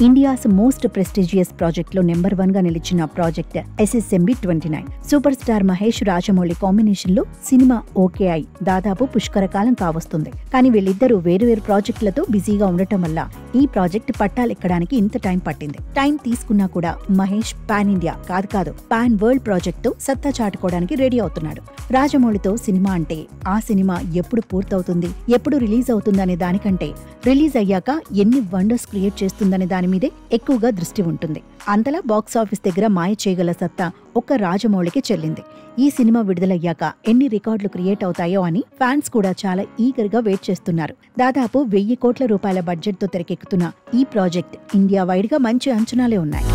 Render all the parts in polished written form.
India's most prestigious project లో number 1 గా నిలిచిన project SSMB 29. Super star Mahesh Rajamouli combination లో సినిమా ఓకే అయి దాదాపు పుష్కర కాలం కావస్తుంది. కానీ వీళ్ళిద్దరూ వేరువేరు ప్రాజెక్టులతో బిజీగా ఉండటం వల్ల ఈ ప్రాజెక్ట్ పట్టాలెక్కడానికి ఇంత టైం పట్టింది. టైం తీసుకున్నా కూడా మహేష్ పాన్ ఇండియా కాదు పాన్ వరల్డ్ ప్రాజెక్ట్ తో సత్తా చాటుకోవడానికి రెడీ అవుతున్నాడు. రాజమౌళితో సినిమా అంటే ఆ సినిమా ఎప్పుడు పూర్తవుతుంది, ఎప్పుడు రిలీజ్ అవుతుందనే దానికంటే రిలీజ్ అయ్యాక ఎన్ని వండర్స్ క్రియేట్ చేస్తుందనే దాని మీదే ఎక్కువగా దృష్టి ఉంటుంది. అంతలా బాక్సాఫీస్ దగ్గర మాయ చేయగల సత్తా ఒక్క రాజమౌళికి చెల్లింది. ఈ సినిమా విడుదలయ్యాక ఎన్ని రికార్డులు క్రియేట్ అవుతాయో అని ఫ్యాన్స్ కూడా చాలా ఈగర్ గా వెయిట్ చేస్తున్నారు. దాదాపు 1000 కోట్ల రూపాయల బడ్జెట్ తో తెరకెక్కుతున్న ఈ ప్రాజెక్ట్ ఇండియా వైడ్ గా మంచి అంచనాలే ఉన్నాయి.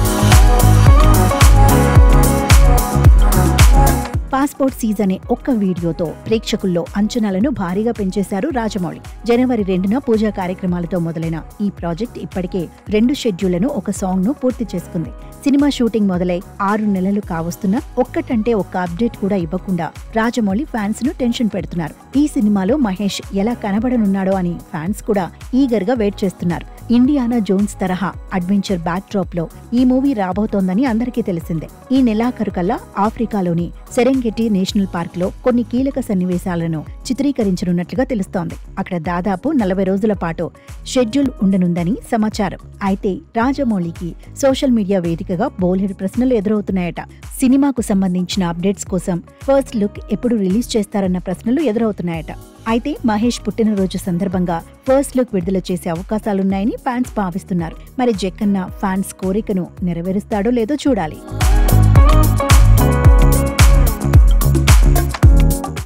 పాస్పోర్ట్ సీజ్ అనే ఒక్క వీడియోతో ప్రేక్షకుల్లో అంచనాలను భారీగా పెంచేశారు రాజమౌళి. జనవరి 2న పూజా కార్యక్రమాలతో మొదలైన ఈ ప్రాజెక్ట్ ఇప్పటికే 2 షెడ్యూళ్లను, ఒక సాంగ్ ను పూర్తి చేసుకుంది. సినిమా షూటింగ్ మొదలై 6 నెలలు కావస్తున్నా ఒక్కటంటే ఒక్క అప్డేట్ కూడా ఇవ్వకుండా రాజమౌళి ఫ్యాన్స్ ను టెన్షన్ పెడుతున్నారు. ఈ సినిమాలో మహేష్ ఎలా కనబడనున్నాడో అని ఫ్యాన్స్ కూడా ఈగర్ గా వెయిట్ చేస్తున్నారు. ఇండియానా జోన్స్ తరహా అడ్వెంచర్ బ్యాక్ డ్రాప్ లో ఈ మూవీ రాబోతోందని అందరికీ తెలిసిందే. ఈ నెలాఖరు కల్లా ఆఫ్రికాలోని సెరెంగెటి నేషనల్ పార్క్ లో కొన్ని కీలక సన్నివేశాలను చిత్రీకరించనున్నట్లుగా తెలుస్తోంది. అక్కడ దాదాపు 40 రోజుల పాటు షెడ్యూల్ ఉండనుందని సమాచారం. అయితే రాజమౌళికి సోషల్ మీడియా వేదికగా బోలెడు ప్రశ్నలు ఎదురవుతున్నాయట. సినిమాకు సంబంధించిన అప్డేట్స్ కోసం ఫస్ట్ లుక్ ఎప్పుడు రిలీజ్ చేస్తారన్న ప్రశ్నలు ఎదురవుతున్నాయట. అయితే మహేష్ పుట్టినరోజు సందర్భంగా ఫస్ట్ లుక్ విడుదల చేసే అవకాశాలున్నాయని ఫ్యాన్స్ భావిస్తున్నారు. మరి జక్కన్న ఫ్యాన్స్ కోరికను నెరవేరుస్తాడో లేదో చూడాలి.